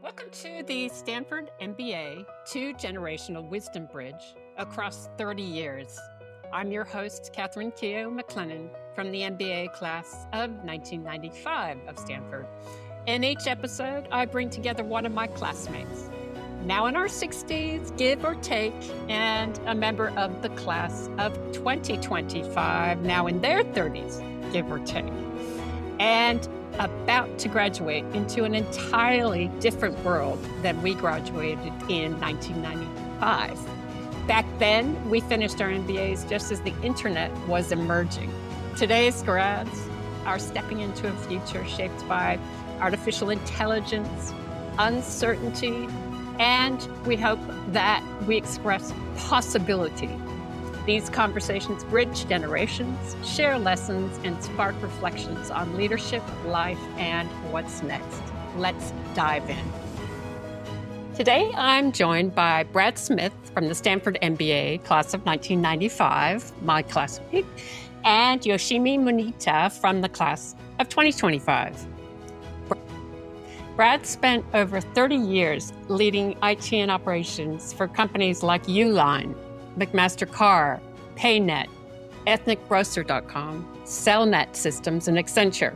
Welcome to the Stanford MBA two-generational wisdom bridge across 30 years. I'm your host, Catherine Keogh McLennan from the MBA class of 1995 of Stanford. In each episode, I bring together one of my classmates, now in our 60s, give or take, and a member of the class of 2025, now in their 30s, give or take, and about to graduate into an entirely different world than we graduated in 1995. Back then, we finished our MBAs just as the internet was emerging. Today's grads are stepping into a future shaped by artificial intelligence, uncertainty, and we hope that we express possibility. These conversations bridge generations, share lessons, and spark reflections on leadership, life, and what's next. Let's dive in. Today, I'm joined by Brad Smith from the Stanford MBA Class of 1995, my classmate, and Yoshimi Muneta from the Class of 2025. Brad spent over 30 years leading IT and operations for companies like Uline, McMaster-Carr, PayNet, EthnicGrocer.com, CellNet Systems, and Accenture.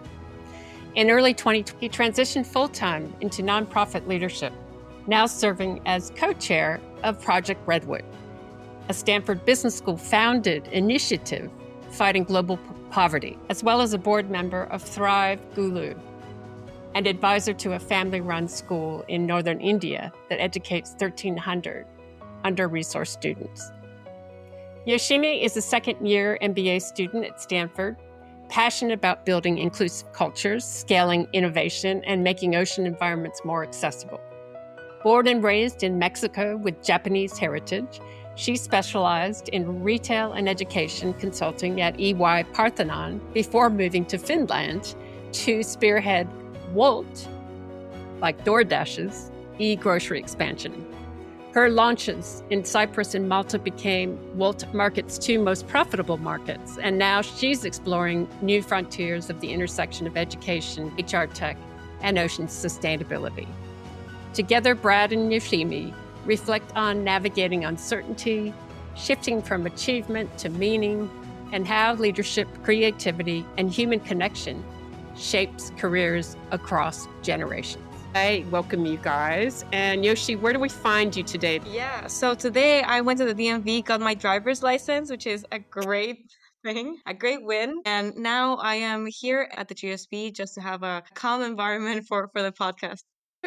In early 2020, he transitioned full-time into nonprofit leadership, now serving as Co-Chair of Project Redwood, a Stanford Business School-founded initiative fighting global poverty, as well as a board member of THRIVEGulu, and advisor to a family-run school in northern India that educates 1,300 under-resourced students. Yoshimi is a second-year MBA student at Stanford, passionate about building inclusive cultures, scaling innovation, and making ocean environments more accessible. Born and raised in Mexico with Japanese heritage, she specialized in retail and education consulting at EY-Parthenon before moving to Finland to spearhead Wolt, like DoorDash's E-Grocery expansion. Her launches in Cyprus and Malta became Wolt Market's two most profitable markets, and now she's exploring new frontiers of the intersection of education, HR tech, and ocean sustainability. Together, Brad and Yoshimi reflect on navigating uncertainty, shifting from achievement to meaning, and how leadership, creativity, and human connection shapes careers across generations. I welcome you guys. And Yoshi, where do we find you today? Yeah, so today I went to the DMV, got my driver's license, which is a great thing, a great win. And now I am here at the GSB just to have a calm environment for the podcast.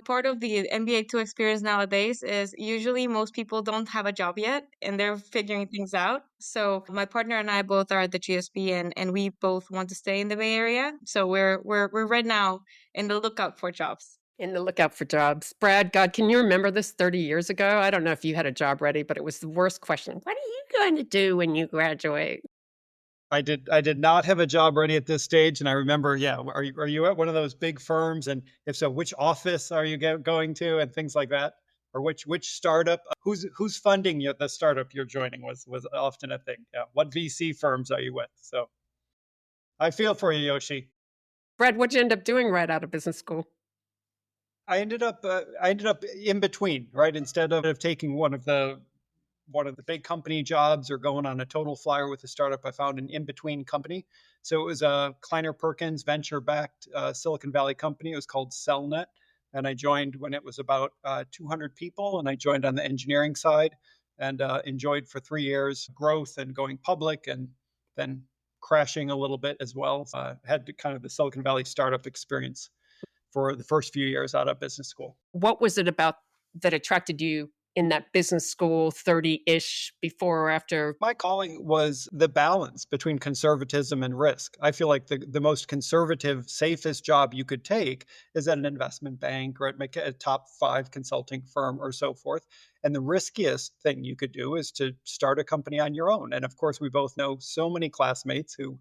Part of the MBA 2 experience nowadays is usually most people don't have a job yet and they're figuring things out. So my partner and I both are at the GSB and we both want to stay in the Bay Area. So we're right now in the lookout for jobs. In the lookout for jobs. Brad, God, can you remember this 30 years ago? I don't know if you had a job ready, but it was the worst question. What are you going to do when you graduate? I did not have a job ready at this stage, and I remember, are you at one of those big firms, and if so, which office are you going to, and things like that, or which startup, who's funding you, the startup you're joining was often a thing. Yeah, what VC firms are you with? So, I feel for you, Yoshi. Brad, what'd you end up doing right out of business school? I ended up in between, right? Instead of taking one of the big company jobs or going on a total flyer with a startup, I found an in-between company. So it was a Kleiner Perkins venture-backed Silicon Valley company. It was called CellNet. And I joined when it was about 200 people. And I joined on the engineering side and enjoyed for 3 years growth and going public and then crashing a little bit as well. Had kind of the Silicon Valley startup experience for the first few years out of business school. What was it about that attracted you in that business school 30-ish before or after? My calling was the balance between conservatism and risk. I feel like the most conservative, safest job you could take is at an investment bank or at a top 5 consulting firm or so forth. And the riskiest thing you could do is to start a company on your own. And of course, we both know so many classmates who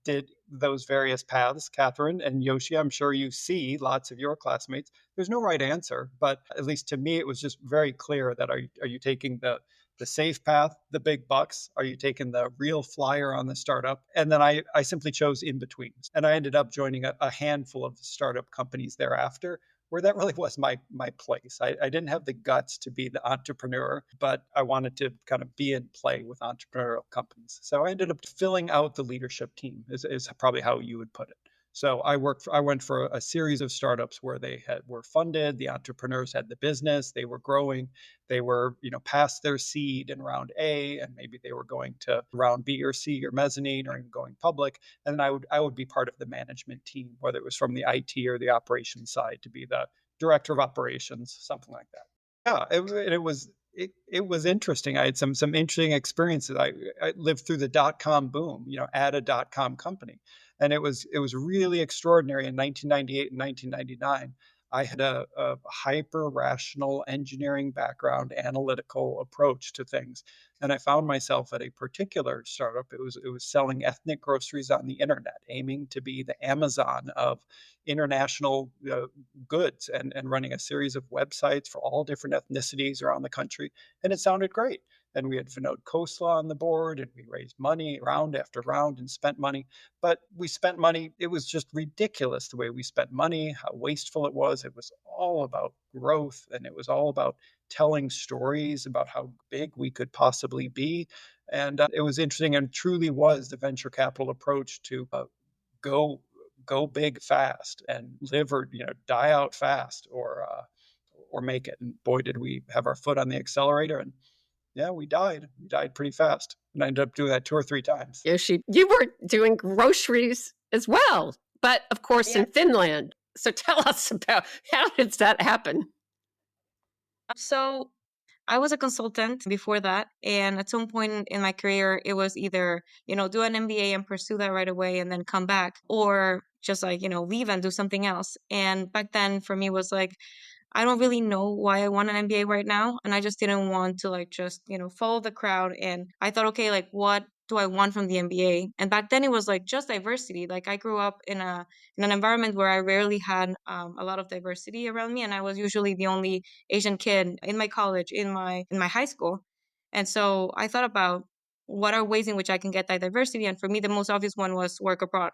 did those various paths. Catherine and Yoshi, I'm sure you see lots of your classmates. There's no right answer, but at least to me, it was just very clear that are you taking the the safe path, the big bucks? Are you taking the real flyer on the startup? And then I simply chose in between. And I ended up joining a handful of startup companies thereafter, where that really was my place. I didn't have the guts to be the entrepreneur, but I wanted to kind of be in play with entrepreneurial companies. So I ended up filling out the leadership team, is probably how you would put it. So I went for a series of startups where were funded, the entrepreneurs had the business, they were growing, they were, past their seed in round A, and maybe they were going to round B or C or mezzanine or even going public. And then I would be part of the management team, whether it was from the IT or the operations side, to be the director of operations, something like that. Yeah, it was interesting. I had some interesting experiences. I lived through the dot-com boom, at a dot-com company. And it was really extraordinary in 1998 and 1999. I had a hyper rational engineering background, analytical approach to things. And I found myself at a particular startup. It was selling ethnic groceries on the internet, aiming to be the Amazon of international goods, and running a series of websites for all different ethnicities around the country. And it sounded great. And we had Vinod Khosla on the board, and we raised money round after round and spent money. But we spent money. It was just ridiculous the way we spent money, how wasteful it was. It was all about growth, and it was all about telling stories about how big we could possibly be. And it was interesting, and truly was the venture capital approach to go go big fast and live or die out fast, or make it. And boy, did we have our foot on the accelerator. And yeah, we died. We died pretty fast. And I ended up doing that 2 or 3 times. Yoshi, you were doing groceries as well, but of course in Finland. So tell us about how did that happen? So I was a consultant before that. And at some point in my career, it was either, do an MBA and pursue that right away and then come back, or just like, leave and do something else. And back then for me was like, I don't really know why I want an MBA right now. And I just didn't want to like just, follow the crowd. And I thought, okay, like what do I want from the MBA? And back then it was like just diversity. Like I grew up in an environment where I rarely had a lot of diversity around me. And I was usually the only Asian kid in my college, in my high school. And so I thought about what are ways in which I can get that diversity. And for me, the most obvious one was work abroad.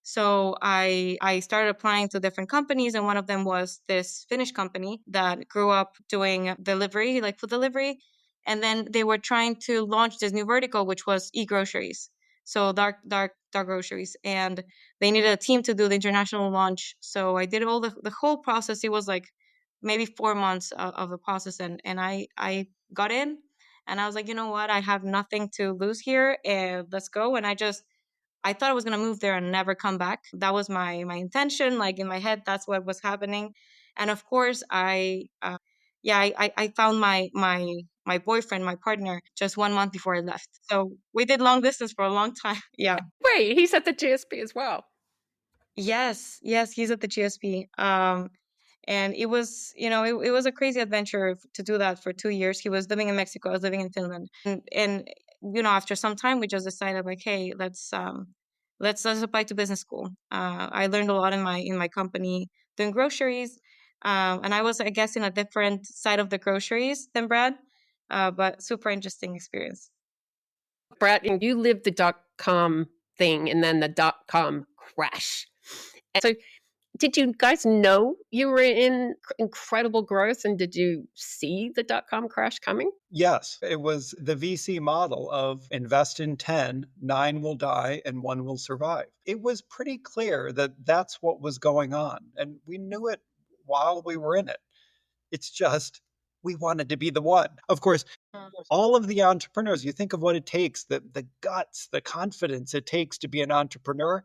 So I started applying to different companies, and one of them was this Finnish company that grew up doing delivery, like food delivery. And then they were trying to launch this new vertical, which was E-Groceries. So dark groceries. And they needed a team to do the international launch. So I did all the whole process. It was like maybe 4 months of the process. And I got in, and I was like, you know what? I have nothing to lose here, and let's go. And I thought I was gonna move there and never come back. That was my intention. Like in my head, that's what was happening. And of course, I found my boyfriend, my partner, just 1 month before I left. So we did long distance for a long time. Yeah. Wait, he's at the GSB as well. Yes, he's at the GSP. And it was, it was a crazy adventure to do that for 2 years. He was living in Mexico, I was living in Finland. And after some time, we just decided like, hey, let's apply to business school. I learned a lot in my company doing groceries. And I was, I guess, in a different side of the groceries than Brad, but super interesting experience. Brad, and you lived the dot-com thing and then the dot-com crash. And so did you guys know you were in incredible growth, and did you see the dot-com crash coming? Yes, it was the VC model of invest in 10, 9 will die, and 1 will survive. It was pretty clear that that's what was going on, and we knew it while we were in it. It's just we wanted to be the one. Of course, all of the entrepreneurs, you think of what it takes, the guts, the confidence it takes to be an entrepreneur.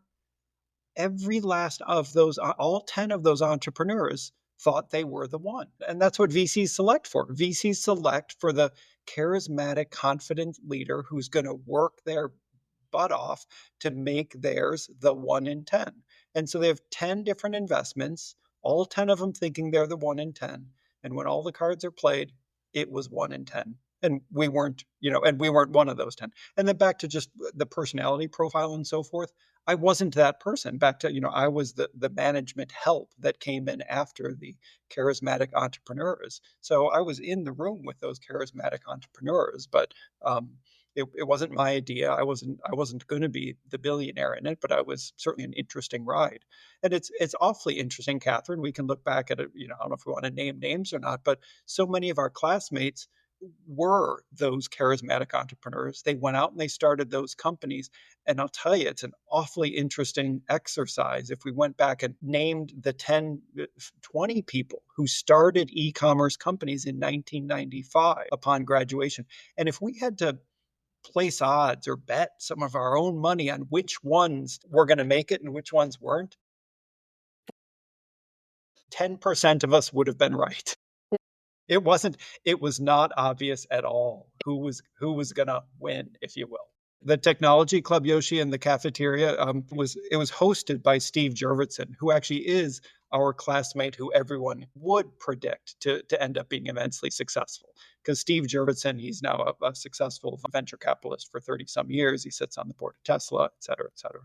Every last of those, all 10 of those entrepreneurs thought they were the one. And that's what VCs select for. VCs select for the charismatic, confident leader who's going to work their butt off to make theirs the 1 in 10. And so they have 10 different investments, all 10 of them thinking they're the 1 in 10. And when all the cards are played, it was 1 in 10. And we weren't, and we weren't one of those 10. And then back to just the personality profile and so forth. I wasn't that person. Back to, I was the management help that came in after the charismatic entrepreneurs. So I was in the room with those charismatic entrepreneurs, but it wasn't my idea. I wasn't going to be the billionaire in it, but I was certainly an interesting ride. And it's awfully interesting, Catherine. We can look back at it. I don't know if we want to name names or not, but so many of our classmates were those charismatic entrepreneurs. They went out and they started those companies. And I'll tell you, it's an awfully interesting exercise. If we went back and named the 10, 20 people who started e-commerce companies in 1995 upon graduation, and if we had to place odds or bet some of our own money on which ones were going to make it and which ones weren't, 10% of us would have been right. It was not obvious at all who was going to win, if you will. The Technology Club, Yoshi, in the cafeteria was hosted by Steve Jurvetson, who actually is our classmate who everyone would predict to end up being immensely successful. Because Steve Jurvetson, he's now a successful venture capitalist for 30 some years. He sits on the board of Tesla, et cetera, et cetera.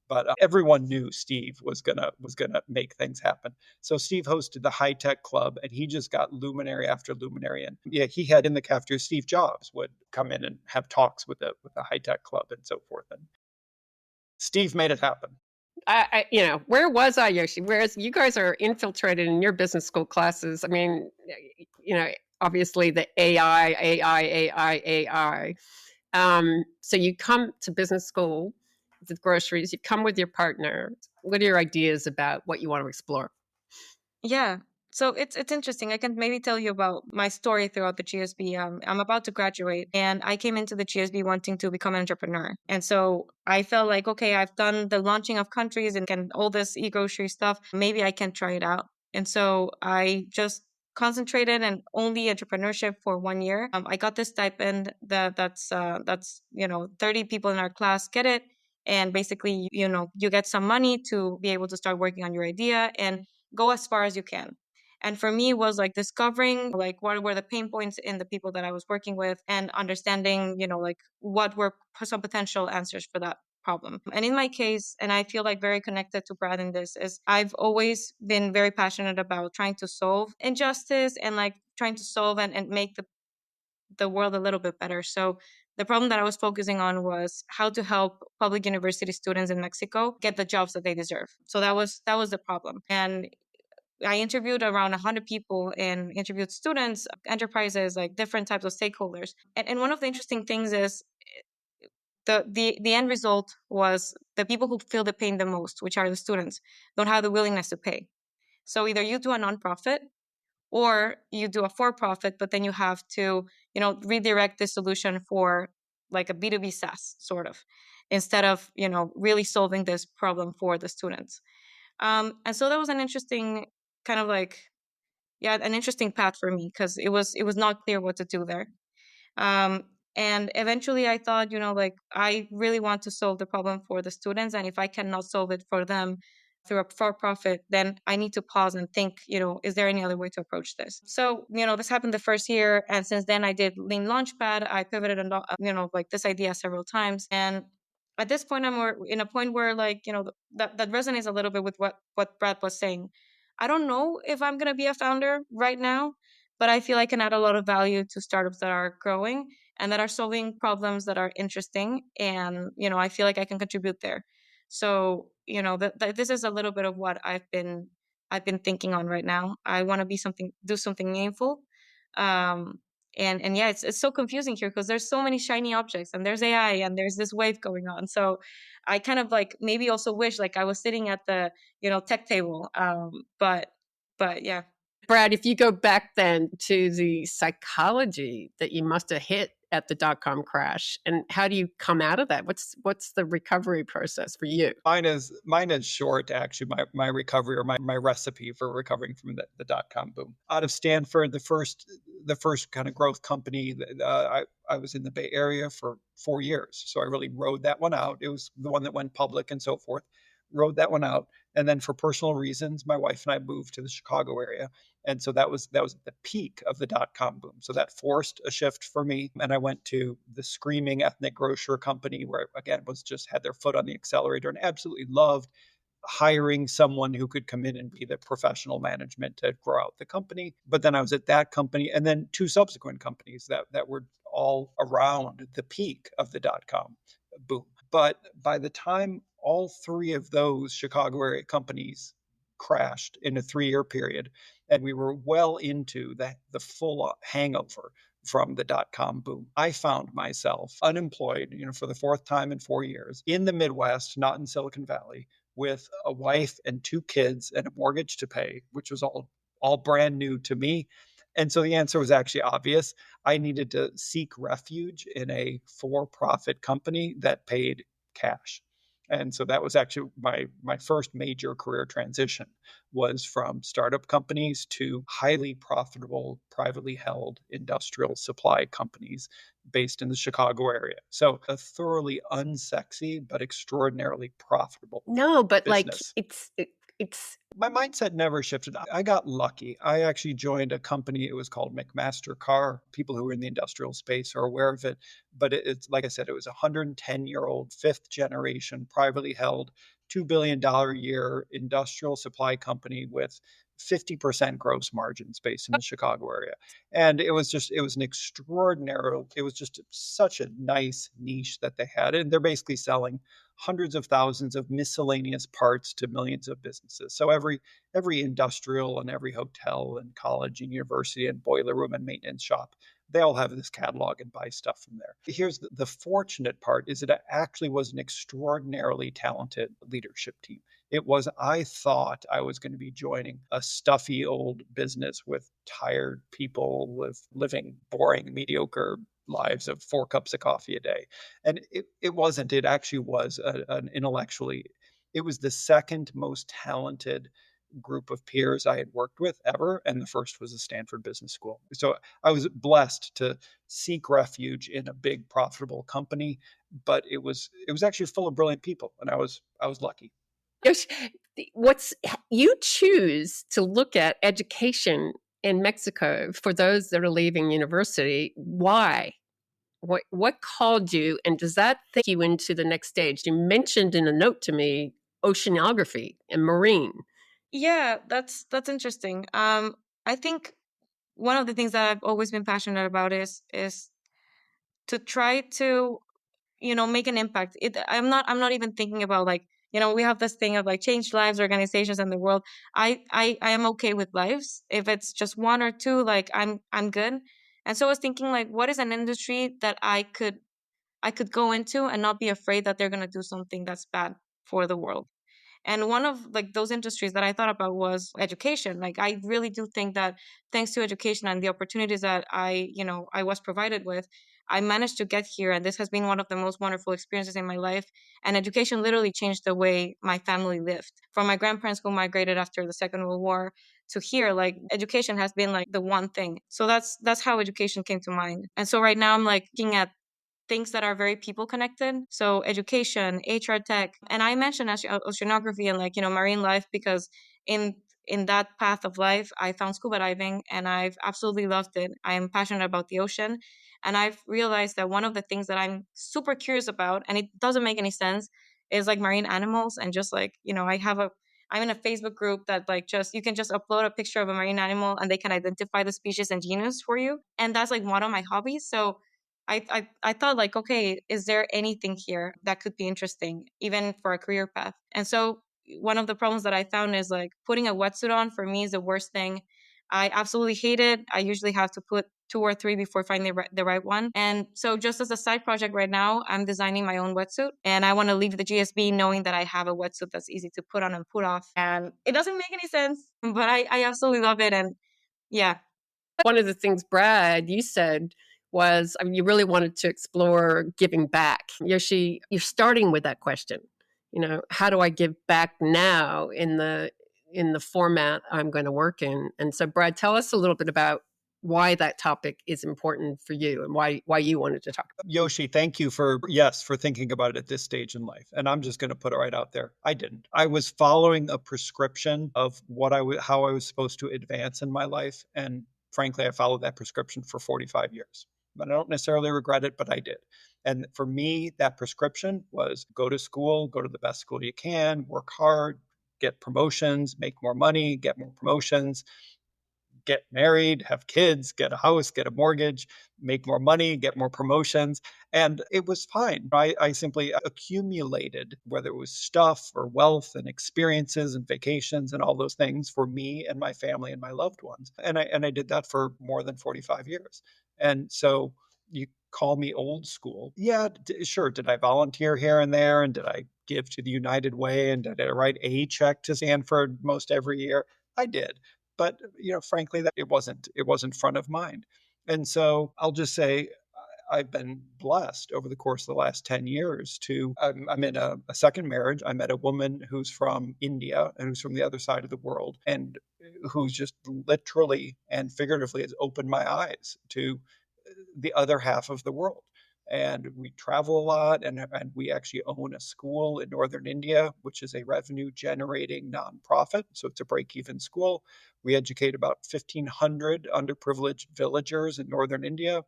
But everyone knew Steve was gonna make things happen. So Steve hosted the High Tech Club, and he just got luminary after luminary. And yeah, he had in the cafeteria, Steve Jobs would come in and have talks with the High Tech Club and so forth. And Steve made it happen. Where was I, Yoshi? Whereas you guys are infiltrated in your business school classes. I mean, obviously the AI. So you come to business school with groceries, you come with your partner. What are your ideas about what you want to explore? Yeah. So it's interesting. I can maybe tell you about my story throughout the GSB. I'm about to graduate, and I came into the GSB wanting to become an entrepreneur. And so I felt like, okay, I've done the launching of countries and all this e-grocery stuff. Maybe I can try it out. And so I just concentrated and only entrepreneurship for 1 year. I got this stipend that's 30 people in our class get it, and basically you get some money to be able to start working on your idea and go as far as you can. And for me, it was like discovering like what were the pain points in the people that I was working with and understanding, like what were some potential answers for that problem. And in my case, and I feel like very connected to Brad in this, is I've always been very passionate about trying to solve injustice and like trying to solve and make the world a little bit better. So the problem that I was focusing on was how to help public university students in Mexico get the jobs that they deserve. So that was the problem. And I interviewed around 100 people and interviewed students, enterprises, like different types of stakeholders. And one of the interesting things is the end result was the people who feel the pain the most, which are the students, don't have the willingness to pay. So either you do a nonprofit or you do a for-profit, but then you have to, redirect the solution for like a B2B SaaS sort of, instead of, really solving this problem for the students. And so that was an interesting kind of like, an interesting path for me because it was not clear what to do there. And eventually I thought, like I really want to solve the problem for the students. And if I cannot solve it for them through a for-profit, then I need to pause and think, is there any other way to approach this? So, this happened the first year. And since then I did Lean Launchpad. I pivoted, like this idea several times. And at this point, I'm in a point where like, that resonates a little bit with what Brad was saying. I don't know if I'm going to be a founder right now, but I feel I can add a lot of value to startups that are growing and that are solving problems that are interesting. And, I feel like I can contribute there. So, this is a little bit of what I've been thinking on right now. I want to do something meaningful. And yeah, it's so confusing here because there's so many shiny objects and there's AI and there's this wave going on. So I kind of like maybe also wish like I was sitting at the, tech table. But yeah. Brad, if you go back then to the psychology that you must have hit at the dot-com crash, and how do you come out of that? What's the recovery process for you? Mine is short, actually. My recovery, or my recipe for recovering from the dot-com boom. Out of Stanford, the first kind of growth company. I was in the Bay Area for 4 years, so I really rode that one out. It was the one that went public and so forth. Rode that one out, And then for personal reasons, my wife and I moved to the Chicago area. And so that was at the peak of the dot-com boom. So that forced a shift for me. And I went to the screaming ethnic grocer company where, again, was just had their foot on the accelerator and absolutely loved hiring someone who could come in and be the professional management to grow out the company. But then I was at that company and then two subsequent companies that were all around the peak of the dot-com boom. But by the time all three of those Chicago area companies crashed in a 3-year period, and we were well into the full hangover from the dot-com boom, I found myself unemployed, for the fourth time in 4 years in the Midwest, not in Silicon Valley, with a wife and two kids and a mortgage to pay, which was all brand new to me. And so the answer was actually obvious. I needed to seek refuge in a for-profit company that paid cash. And so that was actually my first major career transition, was from startup companies to highly profitable, privately held industrial supply companies based in the Chicago area. So a thoroughly unsexy but extraordinarily profitable No, but business. it's My mindset never shifted. I got lucky. I actually joined a company. It was called McMaster-Carr. People who are in the industrial space are aware of it. But it's like I said, it was a 110-year-old, fifth generation, privately held, $2 billion a year industrial supply company with 50% gross margins based in the Chicago area. And it was an extraordinary, it was just such a nice niche that they had. And they're basically selling hundreds of thousands of miscellaneous parts to millions of businesses. So every industrial and every hotel and college and university and boiler room and maintenance shop, they all have this catalog and buy stuff from there. Here's the fortunate part is that it actually was an extraordinarily talented leadership team. I thought I was going to be joining a stuffy old business with tired people living boring, mediocre lives of 4 cups of coffee a day. And it wasn't. It actually was an intellectually, it was the second most talented group of peers I had worked with ever. And the first was the Stanford Business School. So I was blessed to seek refuge in a big, profitable company, but it was actually full of brilliant people. And I was lucky. Yosh, what's you choose to look at education in Mexico for those that are leaving university. Why? What called you, and does that take you into the next stage? You mentioned in a note to me oceanography and marine. Yeah, that's interesting. I think one of the things that I've always been passionate about is to try to make an impact. I'm not even thinking about like we have this thing of like change lives, organizations, and the world. I am okay with lives if it's just one or two. Like I'm good. And so I was thinking like, what is an industry that I could go into and not be afraid that they're gonna do something that's bad for the world. And one of like those industries that I thought about was education. Like I really do think that thanks to education and the opportunities that I was provided with, I managed to get here. And this has been one of the most wonderful experiences in my life. And education literally changed the way my family lived. From my grandparents who migrated after the Second World War to here, like education has been like the one thing. So that's how education came to mind. And so right now I'm like looking at things that are very people connected. So education, HR tech. And I mentioned oceanography and like, marine life because in that path of life, I found scuba diving and I've absolutely loved it. I am passionate about the ocean. And I've realized that one of the things that I'm super curious about, and it doesn't make any sense, is like marine animals. And just like, I'm in a Facebook group that like you can just upload a picture of a marine animal and they can identify the species and genus for you. And that's like one of my hobbies. So I thought like, okay, is there anything here that could be interesting, even for a career path? And so one of the problems that I found is like putting a wetsuit on for me is the worst thing. I absolutely hate it. I usually have to put 2 or 3 before finding the right one. And so just as a side project right now, I'm designing my own wetsuit and I want to leave the GSB knowing that I have a wetsuit that's easy to put on and put off. And it doesn't make any sense, but I absolutely love it. And yeah. One of the things, Brad, you said was, I mean, you really wanted to explore giving back. Yoshi, you're starting with that question. How do I give back now in the format I'm going to work in? And so, Brad, tell us a little bit about why that topic is important for you and why you wanted to talk about Yoshi, thank you for thinking about it at this stage in life. And I'm just going to put it right out there. I didn't. I was following a prescription of how I was supposed to advance in my life, and frankly, I followed that prescription for 45 years. But I don't necessarily regret it, but I did. And for me, that prescription was go to school, go to the best school you can, work hard, get promotions, make more money, get more promotions, get married, have kids, get a house, get a mortgage, make more money, get more promotions. And it was fine. I simply accumulated, whether it was stuff or wealth and experiences and vacations and all those things for me and my family and my loved ones. And I did that for more than 45 years. And so you call me old school. Yeah, sure. Did I volunteer here and there? And did I give to the United Way? And did I write a check to Stanford most every year? I did. But frankly, that it wasn't front of mind. And so I'll just say I've been blessed over the course of the last 10 years to I'm in a second marriage. I met a woman who's from India and who's from the other side of the world, and who's just literally and figuratively has opened my eyes to the other half of the world. And we travel a lot, and we actually own a school in northern India, which is a revenue generating nonprofit. So it's a break even school. We educate about 1,500 underprivileged villagers in northern India.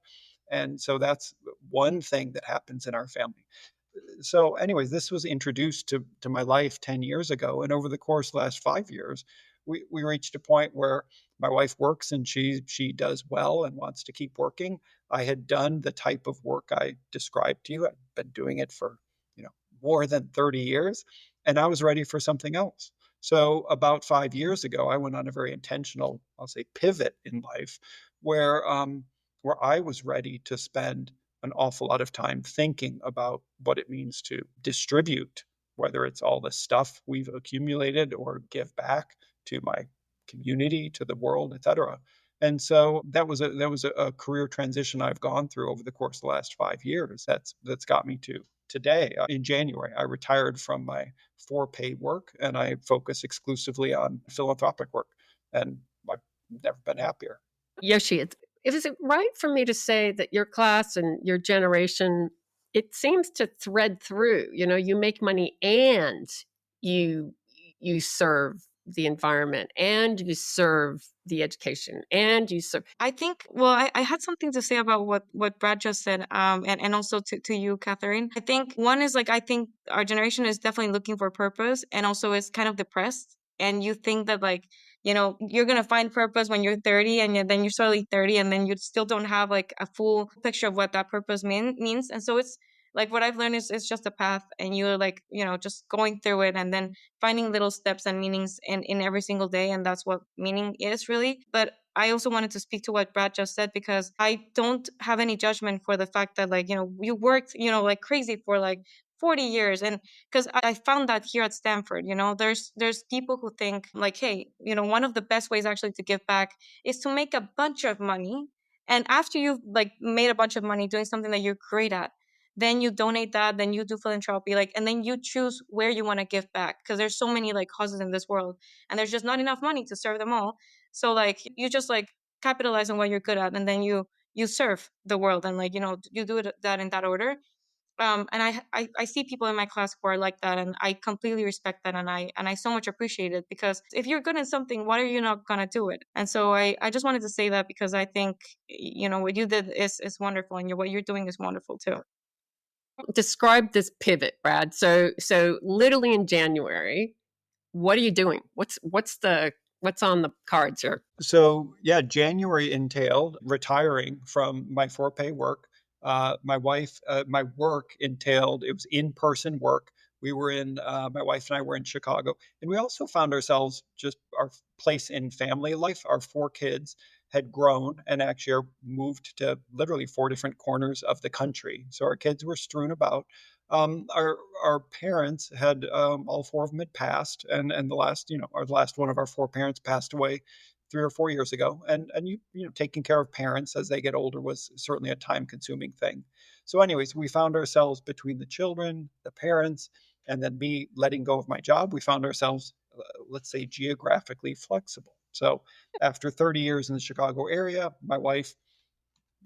And so that's one thing that happens in our family. So, anyways, this was introduced to my life 10 years ago. And over the course of the last 5 years, we reached a point where my wife works and she does well and wants to keep working. I had done the type of work I described to you. I've been doing it for, more than 30 years, and I was ready for something else. So about 5 years ago, I went on a very intentional, I'll say, pivot in life where I was ready to spend an awful lot of time thinking about what it means to distribute, whether it's all the stuff we've accumulated or give back to my community, to the world, etc. And so that was a career transition I've gone through over the course of the last 5 years. That's got me to today. In January, I retired from my for-pay work and I focus exclusively on philanthropic work. And I've never been happier. Yoshi, is it right for me to say that your class and your generation, it seems to thread through, you make money and you serve the environment and you serve the education and you serve. I think, well, I had something to say about what Brad just said, and also to you, Catherine. I think one is I think our generation is definitely looking for purpose and also is kind of depressed. And you think that you're going to find purpose when you're 30 and then you're suddenly 30 and then you still don't have a full picture of what that purpose means. And so it's what I've learned is it's just a path and you're just going through it and then finding little steps and meanings in every single day. And that's what meaning is really. But I also wanted to speak to what Brad just said, because I don't have any judgment for the fact that you worked, crazy for 40 years. And because I found that here at Stanford, there's people who think hey, one of the best ways actually to give back is to make a bunch of money. And after you've made a bunch of money doing something that you're great at, then you donate that, then you do philanthropy, and then you choose where you want to give back, because there's so many causes in this world and there's just not enough money to serve them all. So you just capitalize on what you're good at, and then you serve the world, and you do it that in that order. And I see people in my class who are like that, and I completely respect that, and I so much appreciate it, because if you're good at something, why are you not gonna do it? And so I just wanted to say that, because I think what you did is wonderful, and what you're doing is wonderful too. Describe this pivot, Brad. So literally in January, what are you doing? What's on the cards here? So yeah, January entailed retiring from my for-pay work. My work entailed, it was in-person work. My wife and I were in Chicago, and we also found ourselves just our place in family life. Our four kids had grown and actually are moved to literally four different corners of the country. So our kids were strewn about. Our parents had all four of them had passed, and the last one of our four parents passed away 3 or 4 years ago. And taking care of parents as they get older was certainly a time consuming thing. So anyways, we found ourselves between the children, the parents, and then me letting go of my job. We found ourselves, let's say, geographically flexible. So after 30 years in the Chicago area, my wife,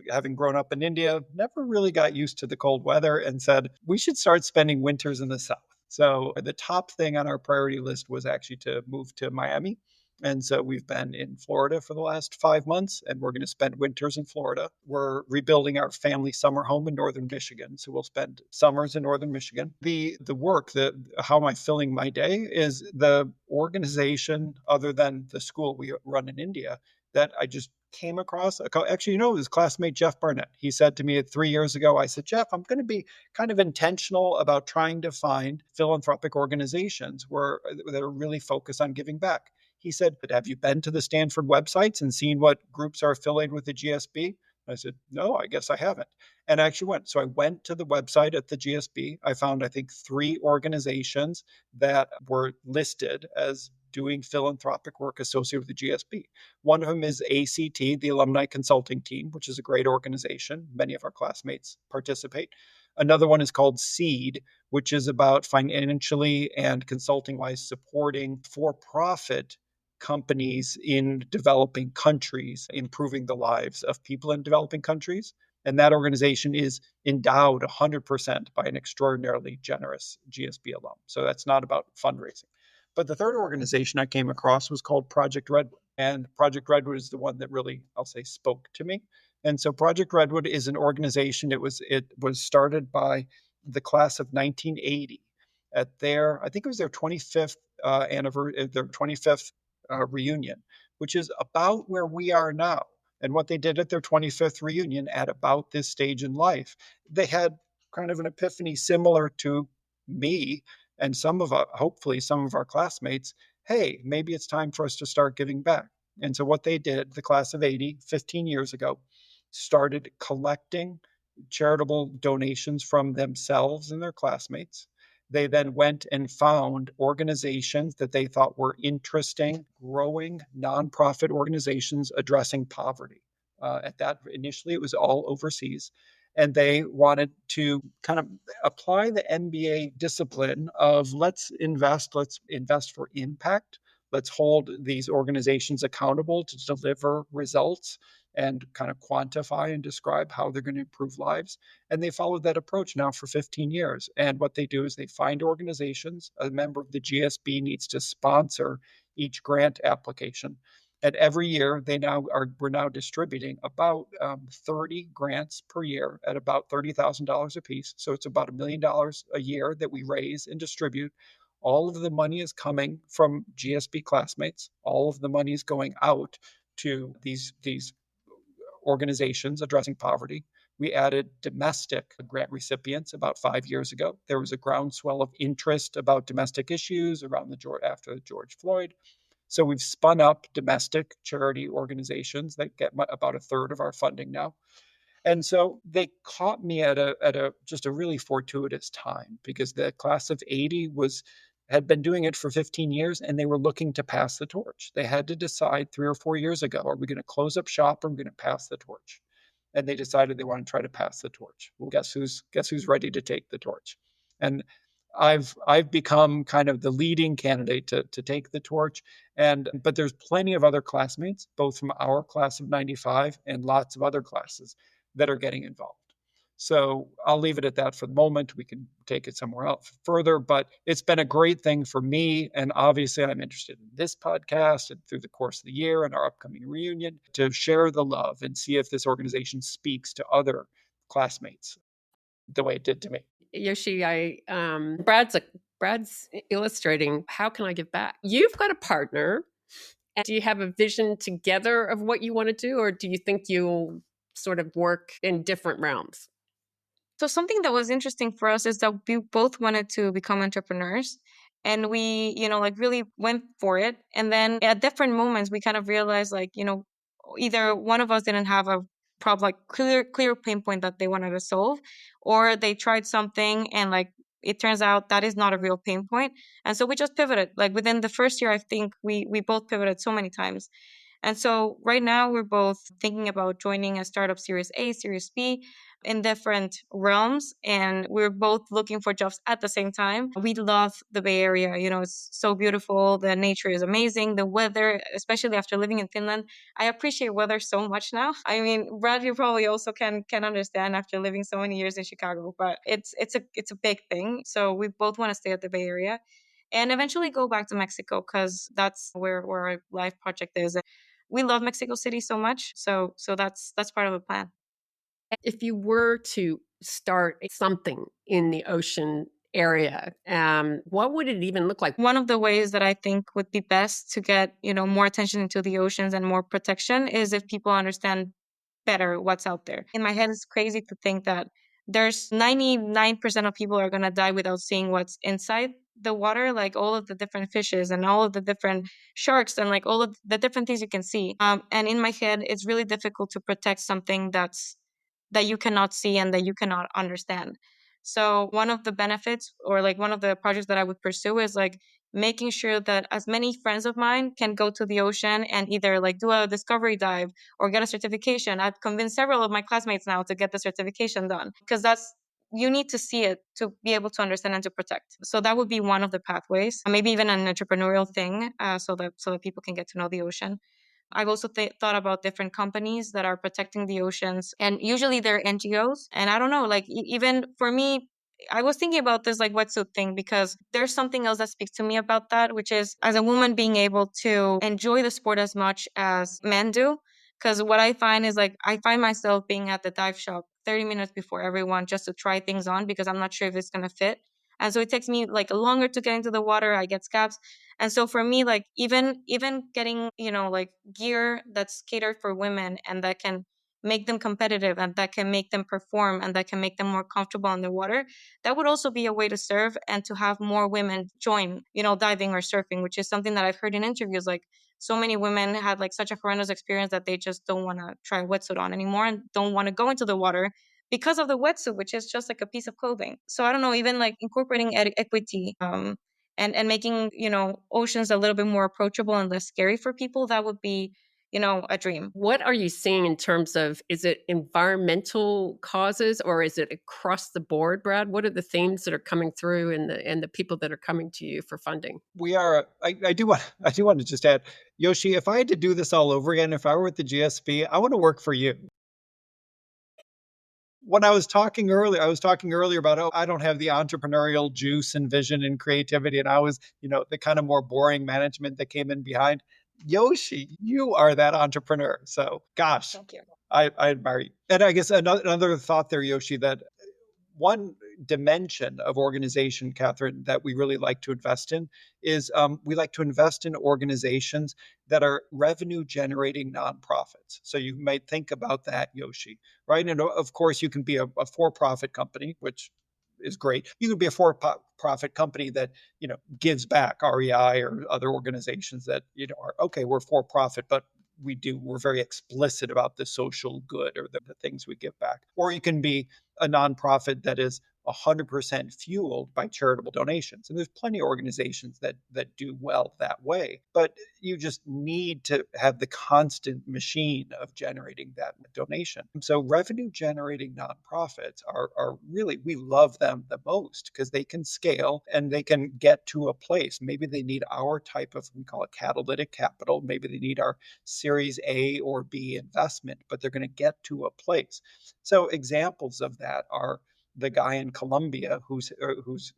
having grown up in India, never really got used to the cold weather and said, we should start spending winters in the South. So the top thing on our priority list was actually to move to Miami. And so we've been in Florida for the last 5 months, and we're going to spend winters in Florida. We're rebuilding our family summer home in northern Michigan, so we'll spend summers in northern Michigan. The work, how am I filling my day, is the organization, other than the school we run in India, that I just came across. Actually, it was classmate Jeff Barnett. He said to me 3 years ago, I said, Jeff, I'm going to be kind of intentional about trying to find philanthropic organizations that are really focused on giving back. He said, but have you been to the Stanford websites and seen what groups are affiliated with the GSB? I said, no, I guess I haven't. And I actually went. So I went to the website at the GSB. I found, I think, 3 organizations that were listed as doing philanthropic work associated with the GSB. One of them is ACT, the Alumni Consulting Team, which is a great organization. Many of our classmates participate. Another one is called SEED, which is about financially and consulting-wise supporting for-profit companies in developing countries, improving the lives of people in developing countries. And that organization is endowed 100% by an extraordinarily generous GSB alum. So that's not about fundraising. But the third organization I came across was called Project Redwood. And Project Redwood is the one that really, I'll say, spoke to me. And so Project Redwood is an organization. It was started by the class of 1980 at I think it was their 25th anniversary, their 25th reunion, which is about where we are now. And what they did at their 25th reunion at about this stage in life, they had kind of an epiphany similar to me and hopefully some of our classmates. Hey, maybe it's time for us to start giving back. And so what they did, the class of 80, 15 years ago, started collecting charitable donations from themselves and their classmates. They then went and found organizations that they thought were interesting, growing nonprofit organizations addressing poverty. Initially, it was all overseas. And they wanted to kind of apply the MBA discipline of let's invest for impact. Let's hold these organizations accountable to deliver results and kind of quantify and describe how they're going to improve lives. And they followed that approach now for 15 years. And what they do is they find organizations. A member of the GSB needs to sponsor each grant application. And every year we're now distributing about 30 grants per year at about $30,000 a piece. So it's about $1 million a year that we raise and distribute. All of the money is coming from GSB classmates. All of the money is going out to these organizations addressing poverty. We added domestic grant recipients about 5 years ago. There was a groundswell of interest about domestic issues after George Floyd. So we've spun up domestic charity organizations that get about a third of our funding now. And so they caught me at just a really fortuitous time, because the class of 80 had been doing it for 15 years, and they were looking to pass the torch. They had to decide 3 or 4 years ago, are we going to close up shop or are we going to pass the torch? And they decided they want to try to pass the torch. Well, guess who's ready to take the torch? And I've become kind of the leading candidate to take the torch. But there's plenty of other classmates, both from our class of 95 and lots of other classes, that are getting involved. So I'll leave it at that for the moment. We can take it somewhere else further, but it's been a great thing for me. And obviously I'm interested in this podcast and through the course of the year and our upcoming reunion to share the love and see if this organization speaks to other classmates the way it did to me. Yoshi, Brad's illustrating, how can I give back? You've got a partner. Do you have a vision together of what you want to do, or do you think you'll sort of work in different realms? So something that was interesting for us is that we both wanted to become entrepreneurs, and we, really went for it. And then at different moments, we kind of realized, either one of us didn't have a problem, clear pain point that they wanted to solve, or they tried something and it turns out that is not a real pain point. And so we just pivoted. Within the first year, I think we both pivoted so many times. And so right now we're both thinking about joining a startup Series A, Series B. in different realms, and we're both looking for jobs at the same time. We love the Bay Area. It's so beautiful. The nature is amazing. The weather, especially after living in Finland, I appreciate weather so much now. I mean, Brad, you probably also can understand after living so many years in Chicago, but it's a big thing. So we both want to stay at the Bay Area and eventually go back to Mexico, because that's where our life project is. We love Mexico City so much. So that's part of the plan. If you were to start something in the ocean area, what would it even look like? One of the ways that I think would be best to get, more attention into the oceans and more protection is if people understand better what's out there. In my head, it's crazy to think that there's 99% of people are going to die without seeing what's inside the water, like all of the different fishes and all of the different sharks and like all of the different things you can see. And in my head, it's really difficult to protect something that you cannot see and that you cannot understand. So one of the benefits, or like one of the projects that I would pursue, is like making sure that as many friends of mine can go to the ocean and either like do a discovery dive or get a certification. I've convinced several of my classmates now to get the certification done, because you need to see it to be able to understand and to protect. So that would be one of the pathways, maybe even an entrepreneurial thing, so that people can get to know the ocean. I've also thought about different companies that are protecting the oceans, and usually they're NGOs. And I don't know, like even for me, I was thinking about this like wetsuit thing, because there's something else that speaks to me about that, which is as a woman being able to enjoy the sport as much as men do. Because what I find is like I find myself being at the dive shop 30 minutes before everyone just to try things on, because I'm not sure if it's going to fit. And so it takes me like longer to get into the water. I get scabs. And so for me, like even getting, like gear that's catered for women and that can make them competitive and that can make them perform and that can make them more comfortable in the water, that would also be a way to serve and to have more women join, diving or surfing, which is something that I've heard in interviews. Like so many women had like such a horrendous experience that they just don't want to try wetsuit on anymore and don't want to go into the water because of the wetsuit, which is just like a piece of clothing. So I don't know, even like incorporating equity, and making, oceans a little bit more approachable and less scary for people, that would be, a dream. What are you seeing in terms of, is it environmental causes or is it across the board, Brad? What are the themes that are coming through and the people that are coming to you for funding? I do want to just add, Yoshi, if I had to do this all over again, if I were at the GSB, I want to work for you. When I was talking earlier about, oh, I don't have the entrepreneurial juice and vision and creativity, and I was, the kind of more boring management that came in behind. Yoshi, you are that entrepreneur. So, gosh, Thank you. I admire you. And I guess another thought there, Yoshi, that one dimension of organization, Catherine, that we really like to invest in is we like to invest in organizations that are revenue generating nonprofits. So you might think about that, Yoshi, right? And of course, you can be a for-profit company, which is great. You could be a for-profit company that gives back, REI or other organizations that are okay. We're for-profit, but we're very explicit about the social good or the things we give back. Or you can be a nonprofit that is 100% fueled by charitable donations. And there's plenty of organizations that do well that way. But you just need to have the constant machine of generating that donation. So revenue generating nonprofits are really, we love them the most because they can scale and they can get to a place. Maybe they need our type of, we call it catalytic capital. Maybe they need our Series A or B investment, but they're going to get to a place. So examples of that are the guy in Colombia who's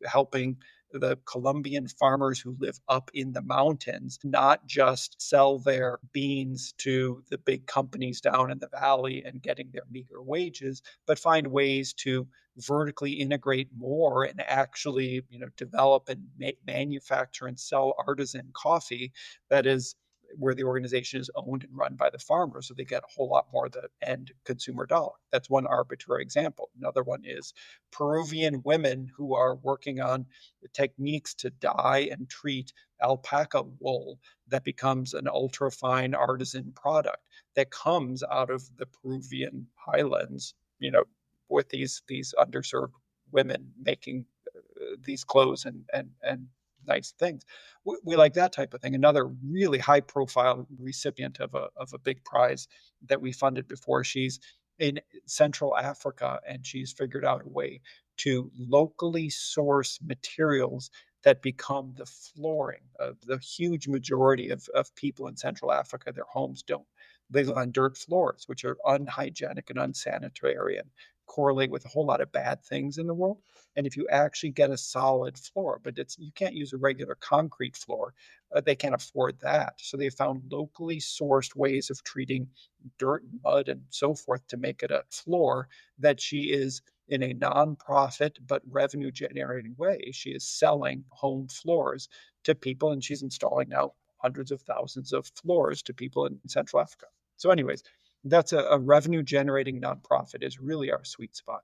helping the Colombian farmers who live up in the mountains not just sell their beans to the big companies down in the valley and getting their meager wages, but find ways to vertically integrate more and actually, develop and manufacture and sell artisan coffee that is where the organization is owned and run by the farmer. So they get a whole lot more of the end consumer dollar. That's one arbitrary example. Another one is Peruvian women who are working on the techniques to dye and treat alpaca wool that becomes an ultra fine artisan product that comes out of the Peruvian highlands, with these underserved women making these clothes and nice things. We like that type of thing. Another really high profile recipient of a big prize that we funded before, she's in Central Africa, and she's figured out a way to locally source materials that become the flooring of the huge majority of people in Central Africa. Their homes don't. They live on dirt floors, which are unhygienic and unsanitary and correlate with a whole lot of bad things in the world. And if you actually get a solid floor, but you can't use a regular concrete floor, they can't afford that. So they found locally sourced ways of treating dirt, mud, and so forth to make it a floor that she is in a nonprofit but revenue generating way. She is selling home floors to people, and she's installing now hundreds of thousands of floors to people in Central Africa. So, anyways, that's a revenue generating nonprofit is really our sweet spot.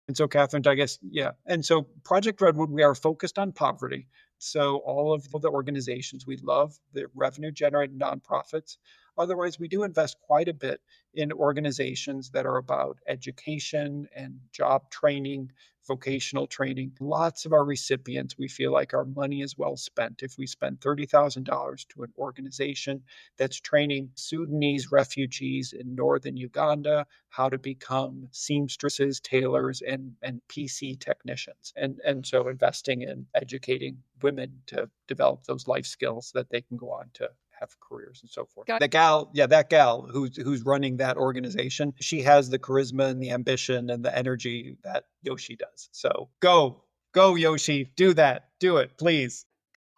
And so, Catherine, I guess, yeah. And so, Project Redwood, we are focused on poverty. So, all of the organizations we love, the revenue generating nonprofits. Otherwise, we do invest quite a bit in organizations that are about education and job training, vocational training. Lots of our recipients, we feel like our money is well spent if we spend $30,000 to an organization that's training Sudanese refugees in northern Uganda how to become seamstresses, tailors, and PC technicians. And so investing in educating women to develop those life skills that they can go on to have careers and so forth. That gal who's running that organization, she has the charisma and the ambition and the energy that Yoshi does. So go Yoshi, do it, please.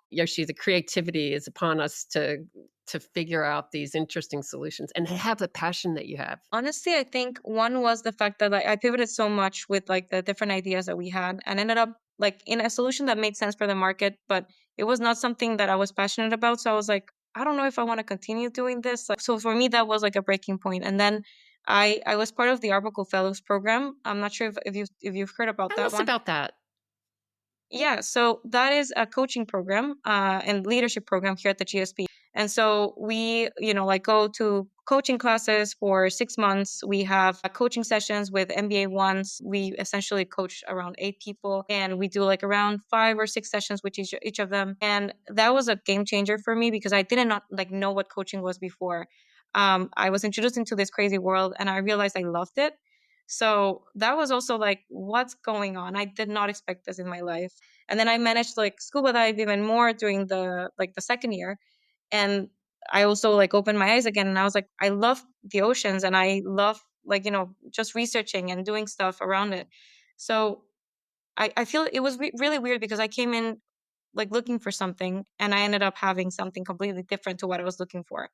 Yoshi, the creativity is upon us to figure out these interesting solutions and have the passion that you have. Honestly, I think one was the fact that I pivoted so much with like the different ideas that we had and ended up like in a solution that made sense for the market, but it was not something that I was passionate about. So I was like, I don't know if I want to continue doing this. So for me, that was like a breaking point. And then I was part of the Arbuckle Fellows program. I'm not sure if you've heard about Tell that us one. about that. Yeah, so that is a coaching program and leadership program here at the GSB. And so we, like go to coaching classes for 6 months. We have coaching sessions with MBA ones. We essentially coach around 8 people, and we do like around 5 or 6 sessions with each of them. And that was a game changer for me because I did not like know what coaching was before. I was introduced into this crazy world, and I realized I loved it. So that was also like, what's going on? I did not expect this in my life. And then I managed to like scuba dive even more during the second year. And I also like opened my eyes again, and I was like, I love the oceans and I love like, just researching and doing stuff around it. So I feel it was really weird because I came in like looking for something and I ended up having something completely different to what I was looking for.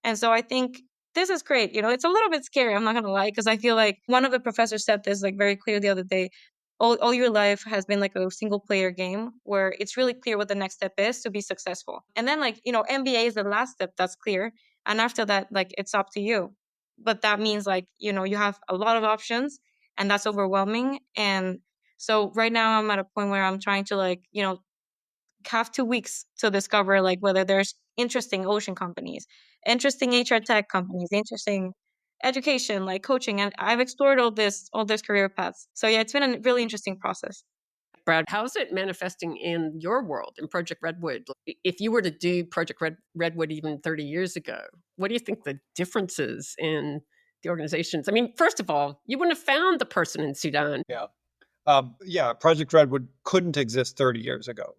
And so I think this is great. It's a little bit scary, I'm not going to lie, because I feel like one of the professors said this like very clear the other day. All your life has been like a single player game where it's really clear what the next step is to be successful. And then like, MBA is the last step that's clear. And after that, like it's up to you. But that means like, you have a lot of options and that's overwhelming. And so right now I'm at a point where I'm trying to like, have 2 weeks to discover like whether there's interesting ocean companies, interesting HR tech companies, interesting education, like coaching. And I've explored all this career paths. So yeah, it's been a really interesting process. Brad, how's it manifesting in your world in Project Redwood? If you were to do Project Redwood even 30 years ago, what do you think the differences in the organizations? I mean, first of all, you wouldn't have found the person in Sudan. Yeah. Project Redwood couldn't exist 30 years ago.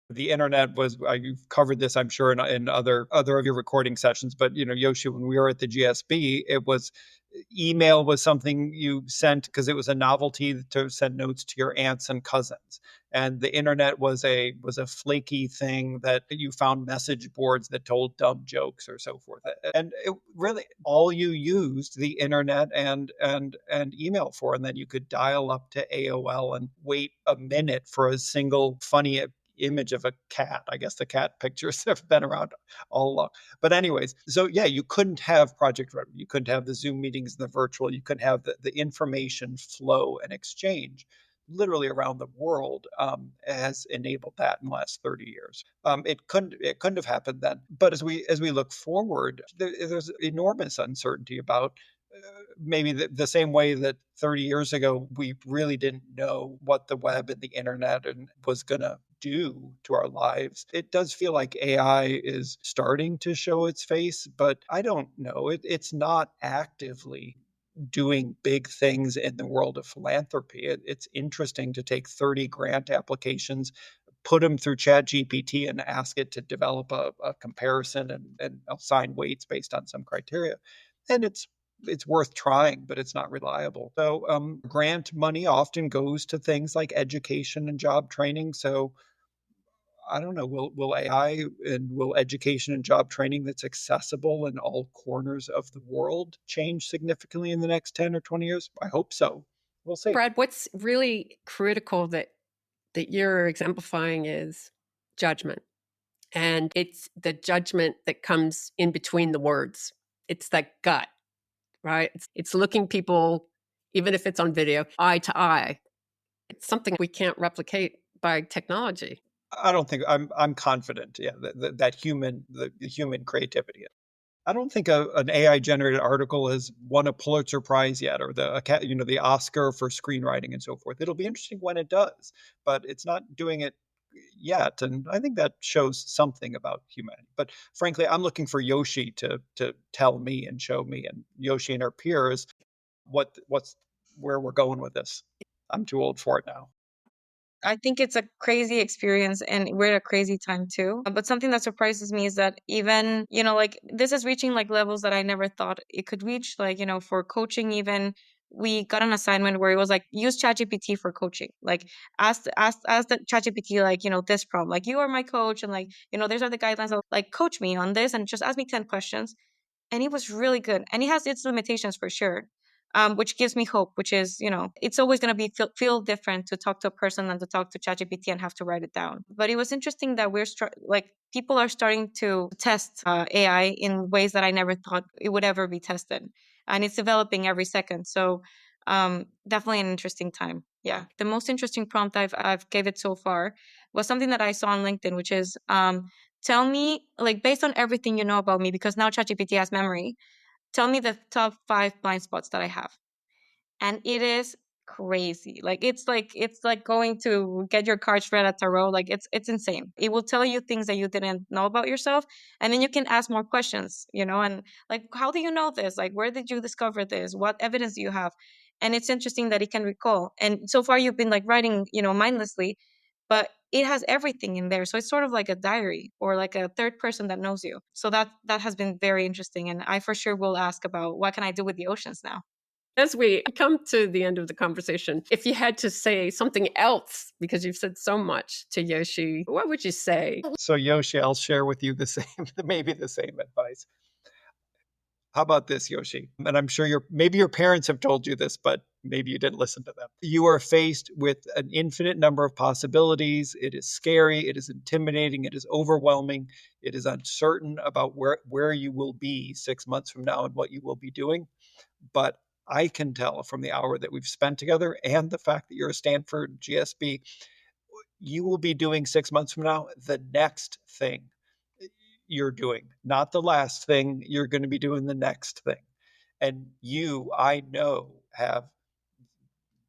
The internet was, you've covered this, I'm sure, in other of your recording sessions, but, Yoshi, when we were at the GSB, it was email was something you sent because it was a novelty to send notes to your aunts and cousins. And the internet was a flaky thing that you found message boards that told dumb jokes or so forth. And it really all you used the internet and email for, and then you could dial up to AOL and wait a minute for a single funny image of a cat. I guess the cat pictures have been around all along. But anyways, so yeah, you couldn't have Project Redwood. You couldn't have the Zoom meetings and the virtual. You couldn't have the information flow and exchange literally around the world has enabled that in the last 30 years. It couldn't have happened then. But as we look forward, there's enormous uncertainty about maybe the same way that 30 years ago, we really didn't know what the web and the internet was going to do to our lives. It does feel like AI is starting to show its face, but I don't know. It's not actively doing big things in the world of philanthropy. It's interesting to take 30 grant applications, put them through ChatGPT and ask it to develop a comparison and assign weights based on some criteria. And it's worth trying, but it's not reliable. So grant money often goes to things like education and job training. So I don't know, will AI and will education and job training that's accessible in all corners of the world change significantly in the next 10 or 20 years? I hope so. We'll see. Brad, what's really critical that you're exemplifying is judgment. And it's the judgment that comes in between the words. It's that gut, right? It's looking people, even if it's on video, eye to eye. It's something we can't replicate by technology. I don't think I'm confident. Yeah, that the human creativity. I don't think an AI generated article has won a Pulitzer Prize yet, or the Oscar for screenwriting and so forth. It'll be interesting when it does, but it's not doing it yet, and I think that shows something about humanity. But frankly, I'm looking for Yoshi to tell me and show me, and Yoshi and her peers what's where we're going with this. I'm too old for it now. I think it's a crazy experience and we're at a crazy time too. But something that surprises me is that even, like this is reaching like levels that I never thought it could reach. Like, for coaching, even we got an assignment where it was like, use ChatGPT for coaching. Like ask the ChatGPT, like, this problem, like you are my coach. And like, these are the guidelines of like, coach me on this and just ask me 10 questions. And it was really good. And it has its limitations for sure, which gives me hope, which is, it's always going to be feel different to talk to a person than to talk to ChatGPT and have to write it down. But it was interesting that like people are starting to test AI in ways that I never thought it would ever be tested. And it's developing every second. So definitely an interesting time. Yeah. The most interesting prompt I've gave it so far was something that I saw on LinkedIn, which is tell me, like, based on everything you know about me, because now ChatGPT has memory, tell me the top 5 blind spots that I have. And it is crazy. It's like going to get your cards read at tarot. Like it's insane. It will tell you things that you didn't know about yourself. And then you can ask more questions, and like, how do you know this? Like, where did you discover this? What evidence do you have? And it's interesting that it can recall. And so far you've been like writing, mindlessly, but it has everything in there. So it's sort of like a diary or like a third person that knows you. So that has been very interesting. And I for sure will ask about what can I do with the oceans now? As we come to the end of the conversation, if you had to say something else, because you've said so much to Yoshi, what would you say? So Yoshi, I'll share with you the same, maybe the same advice. How about this, Yoshi? And I'm sure maybe your parents have told you this, but maybe you didn't listen to them. You are faced with an infinite number of possibilities. It is scary. It is intimidating. It is overwhelming. It is uncertain about where you will be 6 months from now and what you will be doing. But I can tell from the hour that we've spent together and the fact that you're a Stanford GSB, you will be doing 6 months from now the next thing you're doing, not the last thing. You're going to be doing the next thing. And you, I know, have,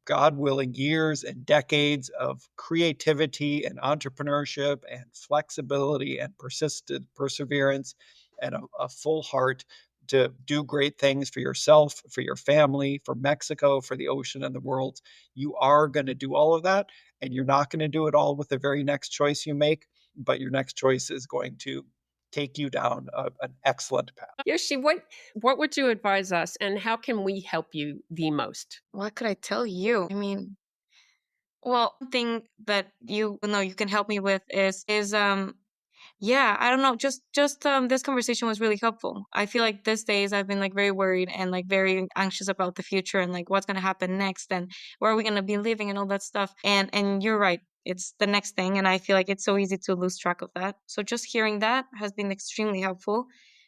God willing, years and decades of creativity and entrepreneurship and flexibility and persistent perseverance and a full heart to do great things for yourself, for your family, for Mexico, for the ocean and the world. You are going to do all of that, and you're not going to do it all with the very next choice you make, but your next choice is going to take you down an excellent path. Yoshi, what would you advise us, and how can we help you the most? What could I tell you? I mean, well, one thing that you know you can help me with is yeah, I don't know, just this conversation was really helpful. I feel like these days I've been like very worried and like very anxious about the future and like what's gonna happen next and where are we gonna be living and all that stuff. And you're right, it's the next thing, and I feel like it's so easy to lose track of that. So just hearing that has been extremely helpful.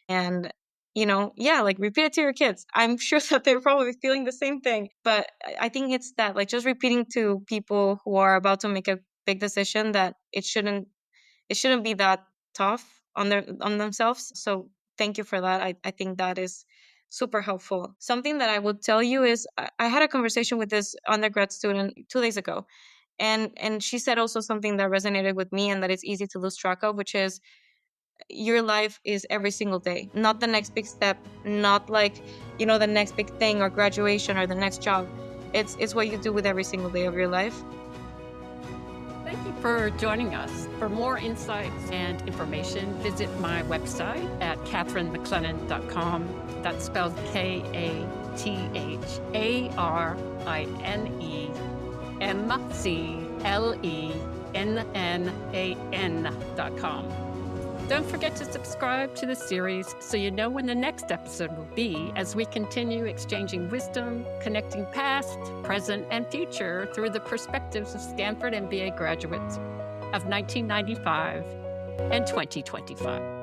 And yeah, like repeat it to your kids. I'm sure that they're probably feeling the same thing. But I think it's that, like, just repeating to people who are about to make a big decision that it shouldn't be that tough on themselves. So thank you for that. I think that is super helpful. Something that I would tell you is I had a conversation with this undergrad student 2 days ago, and she said also something that resonated with me and that it's easy to lose track of, which is your life is every single day, not the next big step, not like, the next big thing or graduation or the next job. It's what you do with every single day of your life. Thank you for joining us. For more insights and information, visit my website at katherinemclennan.com. That's spelled KATHRINEMCLENNAN.com. Don't forget to subscribe to the series so you know when the next episode will be as we continue exchanging wisdom, connecting past, present, and future through the perspectives of Stanford MBA graduates of 1995 and 2025.